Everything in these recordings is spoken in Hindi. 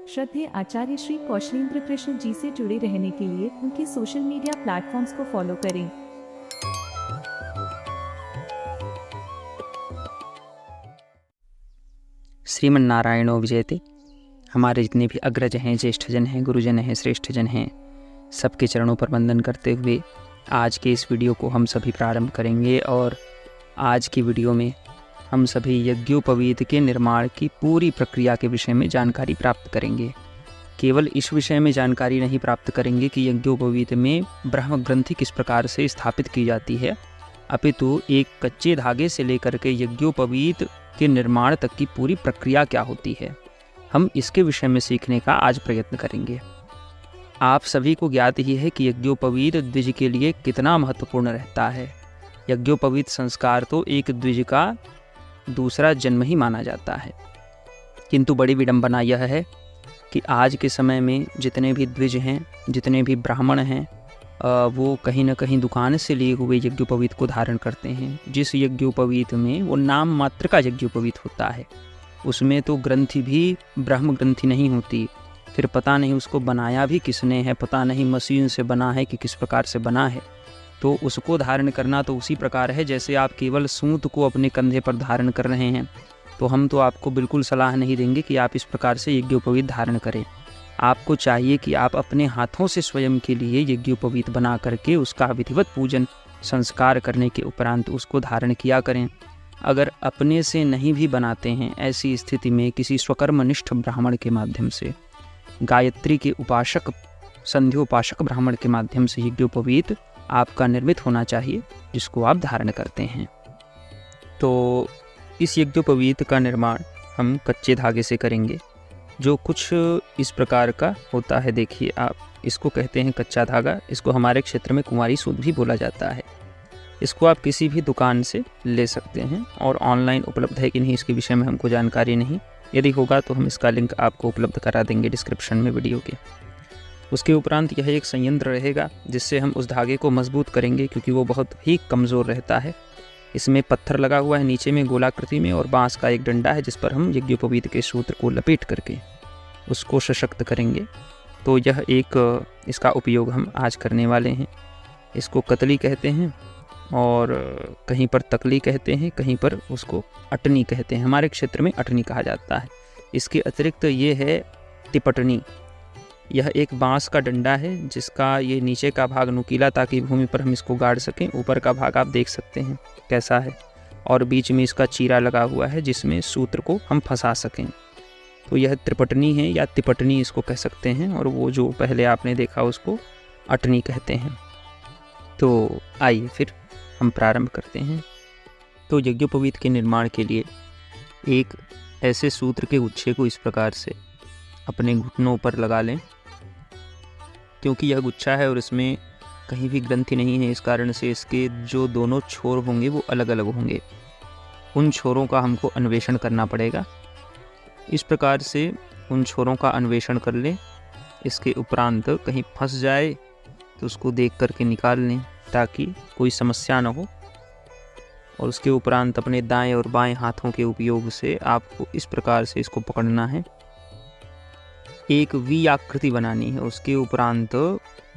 श्रद्धेय आचार्य श्री कौशलेंद्र कृष्ण जी से जुड़े रहने के लिए उनके सोशल मीडिया प्लेटफॉर्म्स को फॉलो करें। श्रीमन्नारायणो विजयते। हमारे जितने भी अग्रज हैं, ज्येष्ठजन हैं, गुरुजन हैं, श्रेष्ठजन हैं, सबके चरणों पर वंदन करते हुए आज के इस वीडियो को हम सभी प्रारंभ करेंगे। और आज की वीडियो में हम सभी यज्ञोपवीत के निर्माण की पूरी प्रक्रिया के विषय में जानकारी प्राप्त करेंगे। केवल इस विषय में जानकारी नहीं प्राप्त करेंगे कि यज्ञोपवीत में ब्रह्म ग्रंथि किस प्रकार से स्थापित की जाती है, अपितु एक कच्चे धागे से लेकर के यज्ञोपवीत के निर्माण तक की पूरी प्रक्रिया क्या होती है, हम इसके विषय में सीखने का आज प्रयत्न करेंगे। आप सभी को ज्ञात ही है कि यज्ञोपवीत द्विज के लिए कितना महत्वपूर्ण रहता है। यज्ञोपवीत संस्कार तो एक द्विज का दूसरा जन्म ही माना जाता है। किंतु बड़ी विडंबना यह है कि आज के समय में जितने भी द्विज हैं, जितने भी ब्राह्मण हैं, वो कहीं ना कहीं दुकान से लिए हुए यज्ञोपवीत को धारण करते हैं। जिस यज्ञोपवीत में वो नाम मात्र का यज्ञोपवीत होता है, उसमें तो ग्रंथि भी ब्रह्म ग्रंथि नहीं होती। फिर पता नहीं उसको बनाया भी किसने है, पता नहीं मशीन से बना है कि किस प्रकार से बना है। तो उसको धारण करना तो उसी प्रकार है जैसे आप केवल सूत को अपने कंधे पर धारण कर रहे हैं। तो हम तो आपको बिल्कुल सलाह नहीं देंगे कि आप इस प्रकार से यज्ञोपवीत धारण करें। आपको चाहिए कि आप अपने हाथों से स्वयं के लिए यज्ञोपवीत बना करके उसका विधिवत पूजन संस्कार करने के उपरांत उसको धारण किया करें। अगर अपने से नहीं भी बनाते हैं, ऐसी स्थिति में किसी स्वकर्मनिष्ठ ब्राह्मण के माध्यम से, गायत्री के उपासक, संध्योपासक ब्राह्मण के माध्यम से यज्ञोपवीत आपका निर्मित होना चाहिए, जिसको आप धारण करते हैं। तो इस यज्ञोपवीत का निर्माण हम कच्चे धागे से करेंगे, जो कुछ इस प्रकार का होता है। देखिए आप, इसको कहते हैं कच्चा धागा। इसको हमारे क्षेत्र में कुंवारी सूत भी बोला जाता है। इसको आप किसी भी दुकान से ले सकते हैं और ऑनलाइन उपलब्ध है कि नहीं इसके विषय में हमको जानकारी नहीं। यदि होगा तो हम इसका लिंक आपको उपलब्ध करा देंगे डिस्क्रिप्शन में वीडियो के। उसके उपरांत यह एक संयंत्र रहेगा जिससे हम उस धागे को मजबूत करेंगे, क्योंकि वो बहुत ही कमज़ोर रहता है। इसमें पत्थर लगा हुआ है नीचे में गोलाकृति में, और बांस का एक डंडा है जिस पर हम यज्ञोपवीत के सूत्र को लपेट करके उसको सशक्त करेंगे। तो यह एक इसका उपयोग हम आज करने वाले हैं। इसको कतली कहते हैं और कहीं पर तकली कहते हैं, कहीं पर उसको अटनी कहते हैं। हमारे क्षेत्र में अटनी कहा जाता है। इसके अतिरिक्त ये है टिपटनी। यह एक बांस का डंडा है जिसका ये नीचे का भाग नुकीला, ताकि भूमि पर हम इसको गाड़ सकें। ऊपर का भाग आप देख सकते हैं कैसा है, और बीच में इसका चीरा लगा हुआ है जिसमें सूत्र को हम फंसा सकें। तो यह त्रिपटनी है या तिपटनी इसको कह सकते हैं, और वो जो पहले आपने देखा उसको अटनी कहते हैं। तो आइए फिर हम प्रारंभ करते हैं। तो यज्ञोपवीत के निर्माण के लिए एक ऐसे सूत्र के गुच्छे को इस प्रकार से अपने घुटनों पर लगा लें। क्योंकि यह गुच्छा है और इसमें कहीं भी ग्रंथि नहीं है, इस कारण से इसके जो दोनों छोर होंगे वो अलग अलग होंगे। उन छोरों का हमको अन्वेषण करना पड़ेगा। इस प्रकार से उन छोरों का अन्वेषण कर लें। इसके उपरांत कहीं फंस जाए तो उसको देख करके निकाल लें, ताकि कोई समस्या न हो। और उसके उपरांत अपने दाएं और बाएं हाथों के उपयोग से आपको इस प्रकार से इसको पकड़ना है। एक वी आकृति बनानी है। उसके उपरांत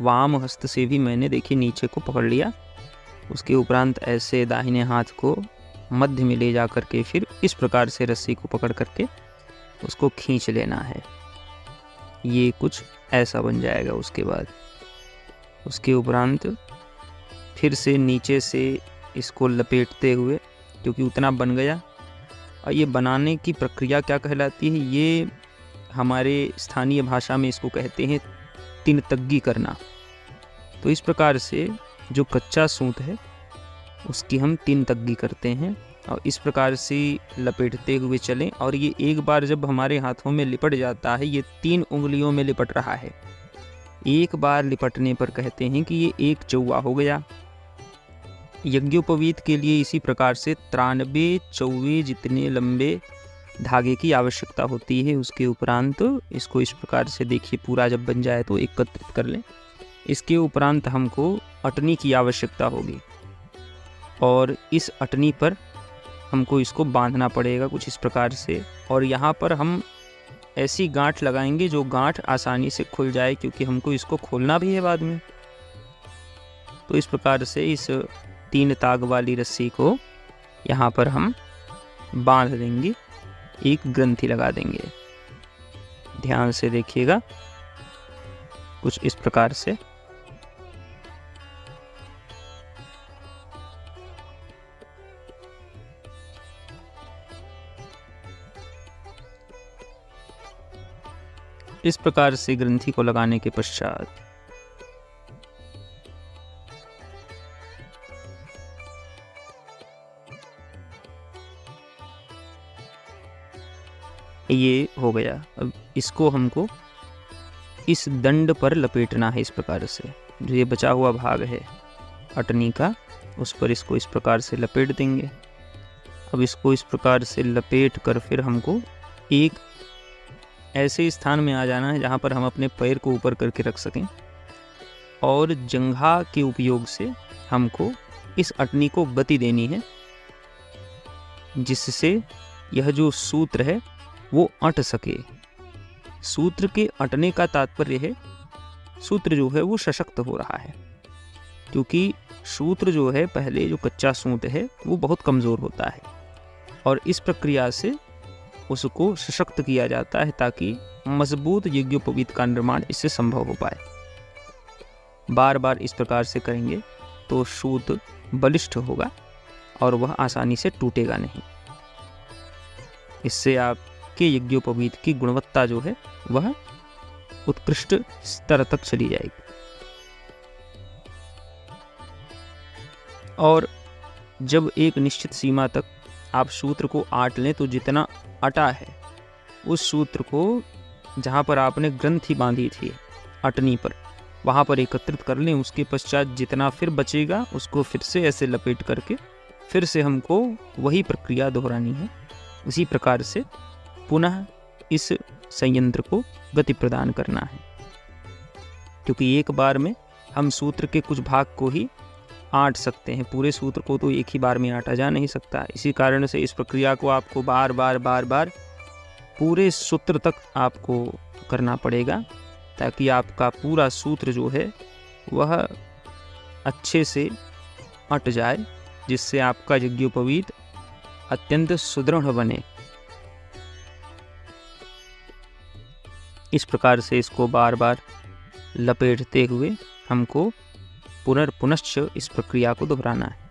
वाम हस्त से भी मैंने देखिए नीचे को पकड़ लिया। उसके उपरांत ऐसे दाहिने हाथ को मध्य में ले जा करके फिर इस प्रकार से रस्सी को पकड़ करके उसको खींच लेना है। ये कुछ ऐसा बन जाएगा। उसके उपरांत फिर से नीचे से इसको लपेटते हुए, क्योंकि उतना बन गया। और ये बनाने की प्रक्रिया क्या कहलाती है, ये हमारे स्थानीय भाषा में इसको कहते हैं तीन तग्गी करना। तो इस प्रकार से जो कच्चा सूत है उसकी हम तीन तग्गी करते हैं, और इस प्रकार से लपेटते हुए चलें। और ये एक बार जब हमारे हाथों में लिपट जाता है, ये 3 उंगलियों में लिपट रहा है। एक बार लिपटने पर कहते हैं कि ये एक चौवा हो गया। यज्ञोपवीत के लिए इसी प्रकार से 93 चौवे जितने लंबे धागे की आवश्यकता होती है। उसके उपरांत इसको इस प्रकार से देखिए पूरा जब बन जाए तो एकत्रित कर लें। इसके उपरांत हमको अटनी की आवश्यकता होगी, और इस अटनी पर हमको इसको बांधना पड़ेगा कुछ इस प्रकार से। और यहाँ पर हम ऐसी गांठ लगाएंगे जो गांठ आसानी से खुल जाए, क्योंकि हमको इसको खोलना भी है बाद में। तो इस प्रकार से इस 3 ताग वाली रस्सी को यहाँ पर हम बांध देंगे, एक ग्रंथि लगा देंगे। ध्यान से देखिएगा, कुछ इस प्रकार से। इस प्रकार से ग्रंथि को लगाने के पश्चात ये हो गया। अब इसको हमको इस दंड पर लपेटना है इस प्रकार से। जो ये बचा हुआ भाग है अटनी का, उस पर इसको इस प्रकार से लपेट देंगे। अब इसको इस प्रकार से लपेट कर फिर हमको एक ऐसे स्थान में आ जाना है जहाँ पर हम अपने पैर को ऊपर करके रख सकें, और जंघा के उपयोग से हमको इस अटनी को गति देनी है, जिससे यह जो सूत्र है वो अट सके। सूत्र के अटने का तात्पर्य है सूत्र जो है वो सशक्त हो रहा है, क्योंकि सूत्र जो है पहले जो कच्चा सूत है वो बहुत कमज़ोर होता है, और इस प्रक्रिया से उसको सशक्त किया जाता है ताकि मजबूत यज्ञोपवीत का निर्माण इससे संभव हो पाए। बार बार इस प्रकार से करेंगे तो सूत बलिष्ठ होगा और वह आसानी से टूटेगा नहीं। इससे आपके यज्ञोपवीत की गुणवत्ता जो है वह उत्कृष्ट स्तर तक चली जाएगी। और जब एक निश्चित सीमा तक आप सूत्र को आट लें तो जितना अटा है उस सूत्र को जहाँ पर आपने ग्रंथि बांधी थी अटनी पर, वहाँ पर एकत्रित कर लें। उसके पश्चात जितना फिर बचेगा उसको फिर से ऐसे लपेट करके फिर से हमको वही प्रक्रिया दोहरानी है। इसी प्रकार से पुनः इस संयंत्र को गति प्रदान करना है, क्योंकि एक बार में हम सूत्र के कुछ भाग को ही आट सकते हैं, पूरे सूत्र को तो एक ही बार में आटा जा नहीं सकता। इसी कारण से इस प्रक्रिया को आपको बार बार पूरे सूत्र तक आपको करना पड़ेगा, ताकि आपका पूरा सूत्र जो है वह अच्छे से अट जाए, जिससे आपका यज्ञोपवीत अत्यंत सुदृढ़ बने। इस प्रकार से इसको बार बार लपेटते हुए हमको पुनश्च इस प्रक्रिया को दोहराना है।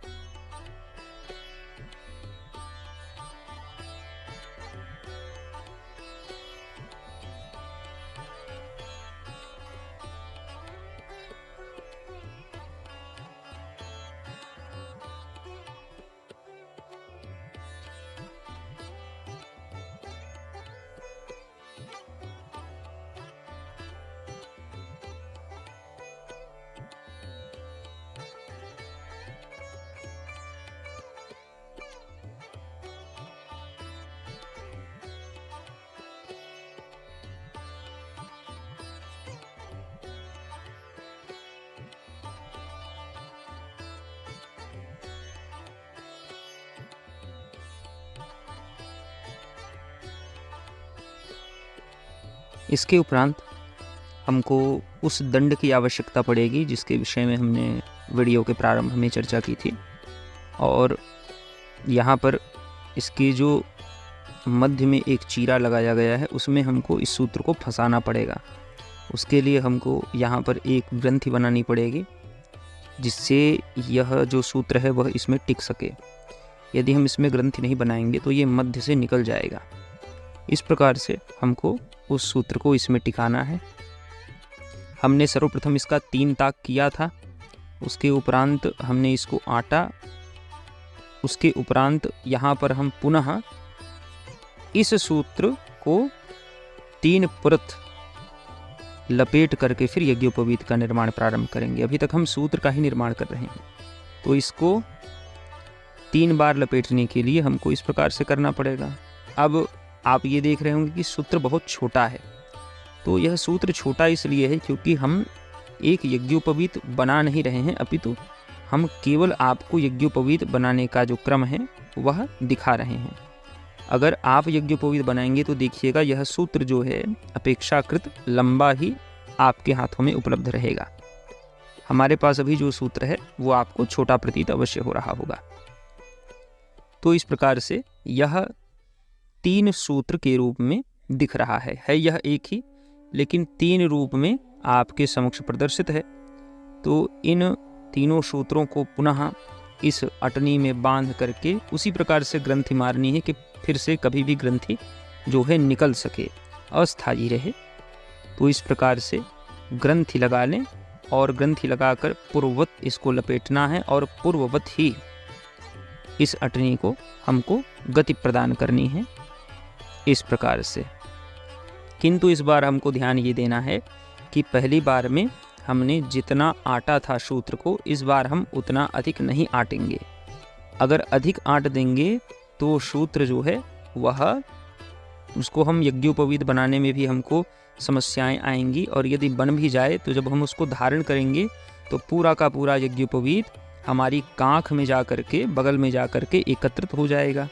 इसके उपरांत हमको उस दंड की आवश्यकता पड़ेगी जिसके विषय में हमने वीडियो के प्रारंभ में चर्चा की थी, और यहाँ पर इसके जो मध्य में एक चीरा लगाया गया है उसमें हमको इस सूत्र को फंसाना पड़ेगा। उसके लिए हमको यहाँ पर एक ग्रंथि बनानी पड़ेगी जिससे यह जो सूत्र है वह इसमें टिक सके। यदि हम इसमें ग्रंथि नहीं बनाएंगे तो ये मध्य से निकल जाएगा। इस प्रकार से हमको उस सूत्र को इसमें टिकाना है। हमने सर्वप्रथम इसका 3 ताक किया था, उसके उपरांत हमने इसको आटा, उसके उपरांत यहाँ पर हम पुनः इस सूत्र को 3 परत लपेट करके फिर यज्ञोपवीत का निर्माण प्रारंभ करेंगे। अभी तक हम सूत्र का ही निर्माण कर रहे हैं, तो इसको 3 बार लपेटने के लिए हमको इस प्रकार से करना पड़ेगा। अब आप ये देख रहे होंगे कि सूत्र बहुत छोटा है, तो यह सूत्र छोटा इसलिए है क्योंकि हम एक यज्ञोपवीत बना नहीं रहे हैं, अपितु हम केवल आपको यज्ञोपवीत बनाने का जो क्रम है वह दिखा रहे हैं। अगर आप यज्ञोपवीत बनाएंगे तो देखिएगा यह सूत्र जो है अपेक्षाकृत लंबा ही आपके हाथों में उपलब्ध रहेगा। हमारे पास अभी जो सूत्र है वो आपको छोटा प्रतीत अवश्य हो रहा होगा। तो इस प्रकार से यह 3 सूत्र के रूप में दिख रहा है यह एक ही, लेकिन 3 रूप में आपके समक्ष प्रदर्शित है। तो इन तीनों सूत्रों को पुनः इस अटनी में बांध करके उसी प्रकार से ग्रंथि मारनी है कि फिर से कभी भी ग्रंथि जो है निकल सके, अस्थायी रहे। तो इस प्रकार से ग्रंथि लगा लें और ग्रंथि लगाकर पूर्ववत इसको लपेटना है और पूर्ववत ही इस अटनी को हमको गति प्रदान करनी है इस प्रकार से। किंतु इस बार हमको ध्यान ये देना है कि पहली बार में हमने जितना आटा था सूत्र को, इस बार हम उतना अधिक नहीं आटेंगे। अगर अधिक आट देंगे तो सूत्र जो है वह उसको हम यज्ञोपवीत बनाने में भी हमको समस्याएं आएंगी, और यदि बन भी जाए तो जब हम उसको धारण करेंगे तो पूरा का पूरा यज्ञोपवीत हमारी कांख में जा कर के, बगल में जा कर के एकत्रित हो जाएगा।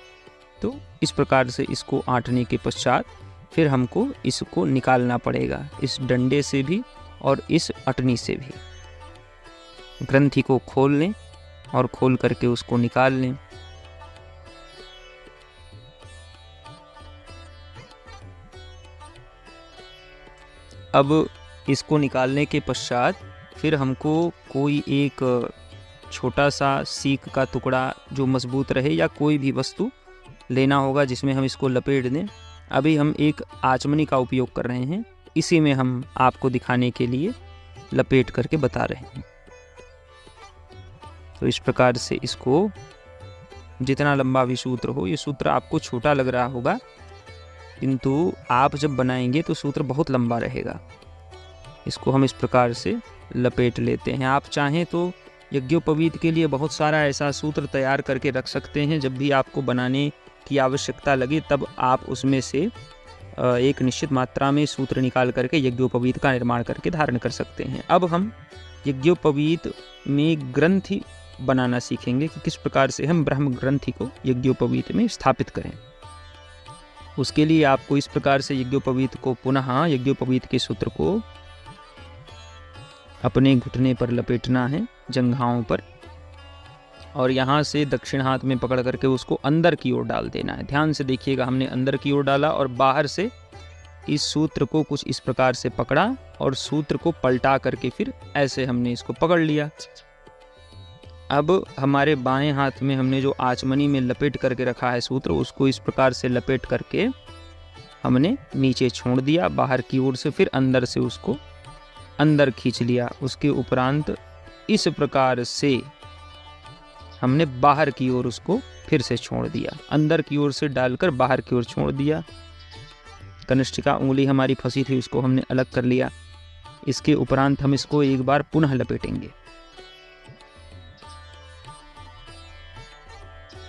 तो इस प्रकार से इसको आटने के पश्चात फिर हमको इसको निकालना पड़ेगा, इस डंडे से भी और इस अटनी से भी। ग्रंथि को खोल लें और खोल करके उसको निकाल लें। अब इसको निकालने के पश्चात फिर हमको कोई एक छोटा सा सीक का टुकड़ा जो मजबूत रहे या कोई भी वस्तु लेना होगा जिसमें हम इसको लपेट दें। अभी हम एक आचमनी का उपयोग कर रहे हैं, इसी में हम आपको दिखाने के लिए लपेट करके बता रहे हैं। तो इस प्रकार से इसको जितना लंबा भी सूत्र हो, ये सूत्र आपको छोटा लग रहा होगा किंतु आप जब बनाएंगे तो सूत्र बहुत लंबा रहेगा। इसको हम इस प्रकार से लपेट लेते हैं। आप चाहें तो यज्ञोपवीत के लिए बहुत सारा ऐसा सूत्र तैयार करके रख सकते हैं, जब भी आपको बनाने की आवश्यकता लगे तब आप उसमें से एक निश्चित मात्रा में सूत्र निकाल करके यज्ञोपवीत का निर्माण करके धारण कर सकते हैं। अब हम यज्ञोपवीत में ग्रंथि बनाना सीखेंगे कि किस प्रकार से हम ब्रह्म ग्रंथि को यज्ञोपवीत में स्थापित करें। उसके लिए आपको इस प्रकार से यज्ञोपवीत को पुनः यज्ञोपवीत के सूत्र को अपने घुटने पर लपेटना है, जंघाओं पर, और यहाँ से दक्षिण हाथ में पकड़ करके उसको अंदर की ओर डाल देना है। ध्यान से देखिएगा, हमने अंदर की ओर डाला और बाहर से इस सूत्र को कुछ इस प्रकार से पकड़ा और सूत्र को पलटा करके फिर ऐसे हमने इसको पकड़ लिया। अब हमारे बाएं हाथ में हमने जो आचमनी में लपेट करके रखा है सूत्र, उसको इस प्रकार से लपेट करके हमने नीचे छोड़ दिया बाहर की ओर से, फिर अंदर से उसको अंदर खींच लिया। उसके उपरांत इस प्रकार से हमने बाहर की ओर उसको फिर से छोड़ दिया, अंदर की ओर से डालकर बाहर की ओर छोड़ दिया। कनिष्ठिका उंगली हमारी फंसी थी, उसको हमने अलग कर लिया। इसके उपरांत हम इसको एक बार पुनः लपेटेंगे।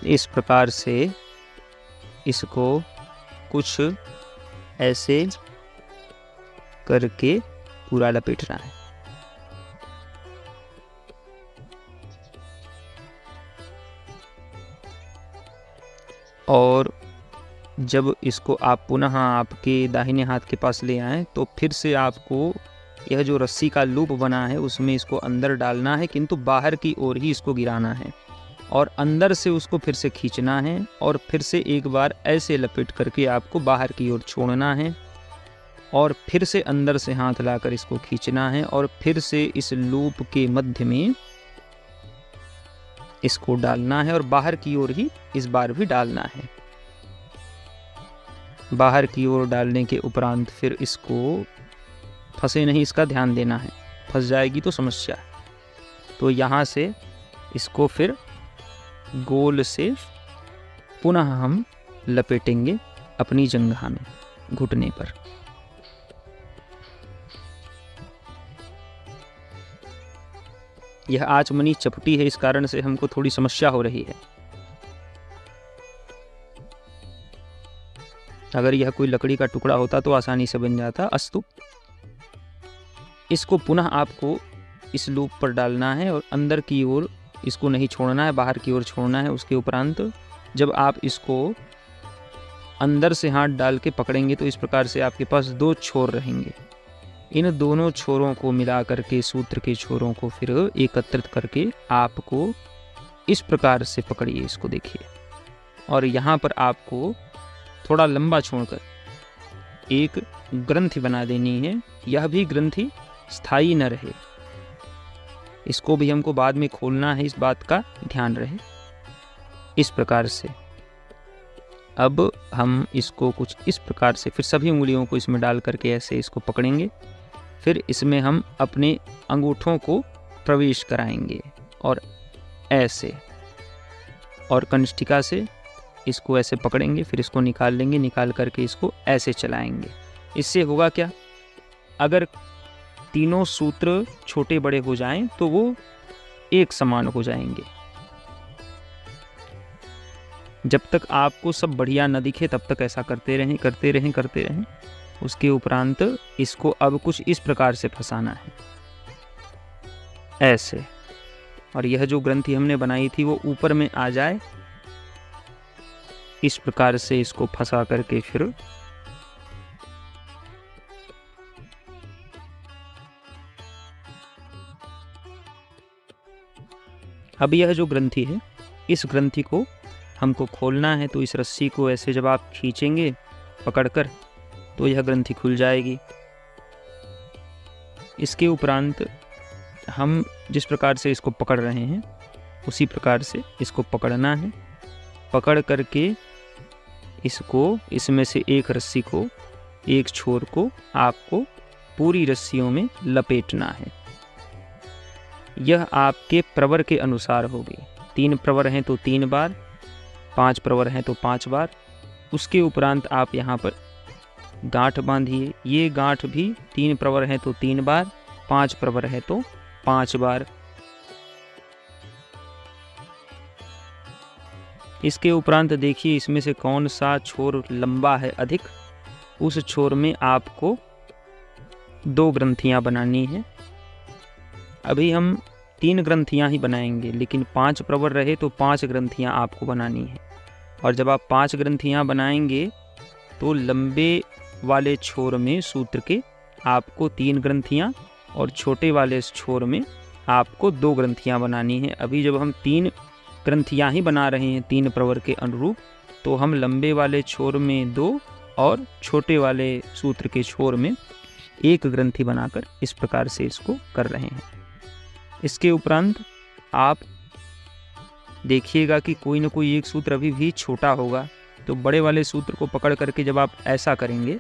इस प्रकार से इसको कुछ ऐसे करके पूरा लपेटना है। और जब इसको आप पुनः आपके दाहिने हाथ के पास ले आएं तो फिर से आपको यह जो रस्सी का लूप बना है उसमें इसको अंदर डालना है, किंतु बाहर की ओर ही इसको गिराना है और अंदर से उसको फिर से खींचना है और फिर से एक बार ऐसे लपेट करके आपको बाहर की ओर छोड़ना है और फिर से अंदर से हाथ लाकर इसको खींचना है और फिर से इस लूप के मध्य में इसको डालना है और बाहर की ओर ही इस बार भी डालना है। बाहर की ओर डालने के उपरांत फिर इसको फंसे नहीं, इसका ध्यान देना है, फंस जाएगी तो समस्या है। तो यहाँ से इसको फिर गोल से पुनः हम लपेटेंगे अपनी जंघा में, घुटने पर। यह आचमनी चपटी है, इस कारण से हमको थोड़ी समस्या हो रही है। अगर यह कोई लकड़ी का टुकड़ा होता तो आसानी से बन जाता। अस्तु, इसको पुनः आपको इस लूप पर डालना है और अंदर की ओर इसको नहीं छोड़ना है, बाहर की ओर छोड़ना है। उसके उपरांत जब आप इसको अंदर से हाथ डाल के पकड़ेंगे तो इस प्रकार से आपके पास 2 छोर रहेंगे। इन दोनों छोरों को मिला करके, सूत्र के छोरों को फिर एकत्रित करके आपको इस प्रकार से पकड़िए, इसको देखिए। और यहाँ पर आपको थोड़ा लंबा छोड़कर एक ग्रंथि बना देनी है। यह भी ग्रंथि स्थायी न रहे, इसको भी हमको बाद में खोलना है, इस बात का ध्यान रहे। इस प्रकार से अब हम इसको कुछ इस प्रकार से फिर सभी उंगलियों को इसमें डाल करके ऐसे इसको पकड़ेंगे। फिर इसमें हम अपने अंगूठों को प्रवेश कराएंगे और ऐसे, और कनिष्ठिका से इसको ऐसे पकड़ेंगे। फिर इसको निकाल लेंगे, निकाल करके इसको ऐसे चलाएंगे। इससे होगा क्या, अगर तीनों सूत्र छोटे बड़े हो जाएं तो वो एक समान हो जाएंगे। जब तक आपको सब बढ़िया न दिखे तब तक ऐसा करते रहें। उसके उपरांत इसको अब कुछ इस प्रकार से फंसाना है, ऐसे। और यह जो ग्रंथि हमने बनाई थी वो ऊपर में आ जाए, इस प्रकार से इसको फंसा करके फिर अब यह जो ग्रंथि है, इस ग्रंथि को हमको खोलना है। तो इस रस्सी को ऐसे जब आप खींचेंगे पकड़कर तो यह ग्रंथि खुल जाएगी। इसके उपरांत हम जिस प्रकार से इसको पकड़ रहे हैं उसी प्रकार से इसको पकड़ना है। पकड़ करके इसको, इसमें से एक रस्सी को, एक छोर को आपको पूरी रस्सियों में लपेटना है। यह आपके प्रवर के अनुसार होगी। 3 प्रवर हैं तो 3 बार, 5 प्रवर हैं तो 5 बार। उसके उपरांत आप यहाँ पर गांठ बांधिए। ये गांठ भी 3 प्रवर हैं तो 3 बार, 5 प्रवर है तो 5 बार। इसके उपरांत देखिए इसमें से कौन सा छोर लंबा है अधिक, उस छोर में आपको 2 ग्रंथियां बनानी है। अभी हम 3 ग्रंथियां ही बनाएंगे, लेकिन 5 प्रवर रहे तो 5 ग्रंथियां आपको बनानी है। और जब आप 5 ग्रंथियां बनाएंगे तो लंबे वाले छोर में सूत्र के आपको 3 ग्रंथियां और छोटे वाले छोर में आपको 2 ग्रंथियां बनानी है। अभी जब हम 3 ग्रंथियां ही बना रहे हैं 3 प्रवर के अनुरूप, तो हम लंबे वाले छोर में 2 और छोटे वाले सूत्र के छोर में 1 ग्रंथि बनाकर इस प्रकार से इसको कर रहे हैं। इसके उपरांत आप देखिएगा कि कोई ना कोई एक सूत्र अभी भी छोटा होगा, तो बड़े वाले सूत्र को पकड़ करके जब आप ऐसा करेंगे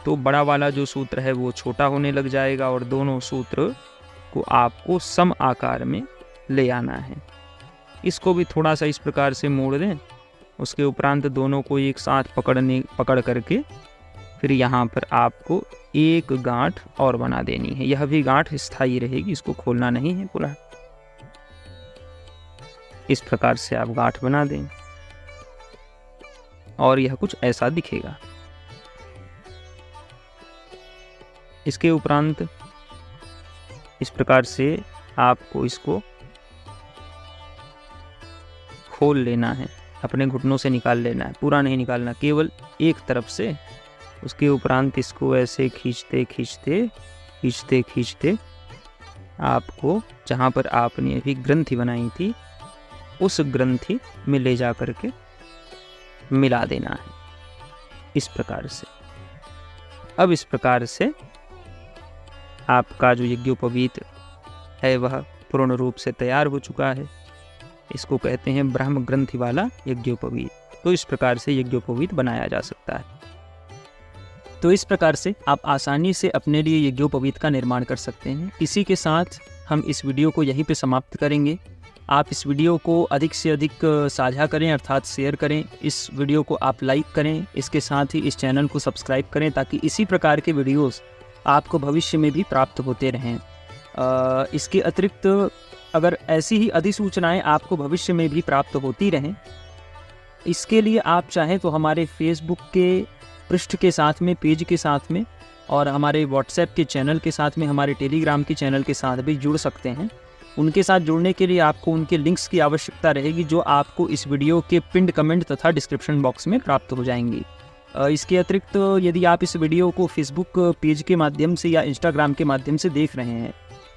तो बड़ा वाला जो सूत्र है वो छोटा होने लग जाएगा और दोनों सूत्र को आपको सम आकार में ले आना है। इसको भी थोड़ा सा इस प्रकार से मोड़ दें। उसके उपरांत दोनों को एक साथ पकड़ करके फिर यहाँ पर आपको 1 गांठ और बना देनी है। यह भी गांठ स्थायी रहेगी, इसको खोलना नहीं है पूरा। इस प्रकार से आप गांठ बना दें और यह कुछ ऐसा दिखेगा। इसके उपरांत इस प्रकार से आपको इसको खोल लेना है, अपने घुटनों से निकाल लेना है, पूरा नहीं निकालना, केवल एक तरफ से। उसके उपरांत इसको ऐसे खींचते खींचते खींचते खींचते आपको जहाँ पर आपने अभी ग्रंथि बनाई थी उस ग्रंथि में ले जा करके मिला देना है, इस प्रकार से। अब इस प्रकार से आपका जो यज्ञोपवीत है वह पूर्ण रूप से तैयार हो चुका है। इसको कहते हैं ब्रह्म ग्रंथि वाला यज्ञोपवीत। तो इस प्रकार से यज्ञोपवीत बनाया जा सकता है। तो इस प्रकार से आप आसानी से अपने लिए यज्ञोपवीत का निर्माण कर सकते हैं। इसी के साथ हम इस वीडियो को यहीं पे समाप्त करेंगे। आप इस वीडियो को अधिक से अधिक साझा करें, अर्थात शेयर करें। इस वीडियो को आप लाइक करें। इसके साथ ही इस चैनल को सब्सक्राइब करें ताकि इसी प्रकार के वीडियोस आपको भविष्य में भी प्राप्त होते रहें। इसके अतिरिक्त अगर ऐसी ही अधिसूचनाएं आपको भविष्य में भी प्राप्त होती रहें, इसके लिए आप चाहें तो हमारे फेसबुक के पृष्ठ के साथ में, पेज के साथ में, और हमारे व्हाट्सएप के चैनल के साथ में, हमारे टेलीग्राम के चैनल के साथ भी जुड़ सकते हैं। उनके साथ जुड़ने के लिए आपको उनके लिंक्स की आवश्यकता रहेगी, जो आपको इस वीडियो के पिंड कमेंट तथा डिस्क्रिप्शन बॉक्स में प्राप्त हो जाएंगी। इसके अतिरिक्त यदि आप इस वीडियो को फेसबुक पेज के माध्यम से या इंस्टाग्राम के माध्यम से देख रहे हैं,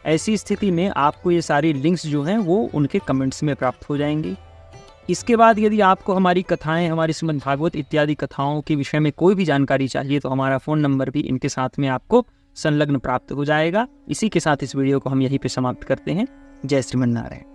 ऐसी स्थिति में आपको ये सारी लिंक्स जो हैं वो उनके कमेंट्स में प्राप्त हो जाएंगी। इसके बाद यदि आपको हमारी कथाएं, हमारी श्रीमद् भागवत इत्यादि कथाओं के विषय में कोई भी जानकारी चाहिए तो हमारा फ़ोन नंबर भी इनके साथ में आपको संलग्न प्राप्त हो जाएगा। इसी के साथ इस वीडियो को हम यहीं पे समाप्त करते हैं। जय श्रीमन्नारायण।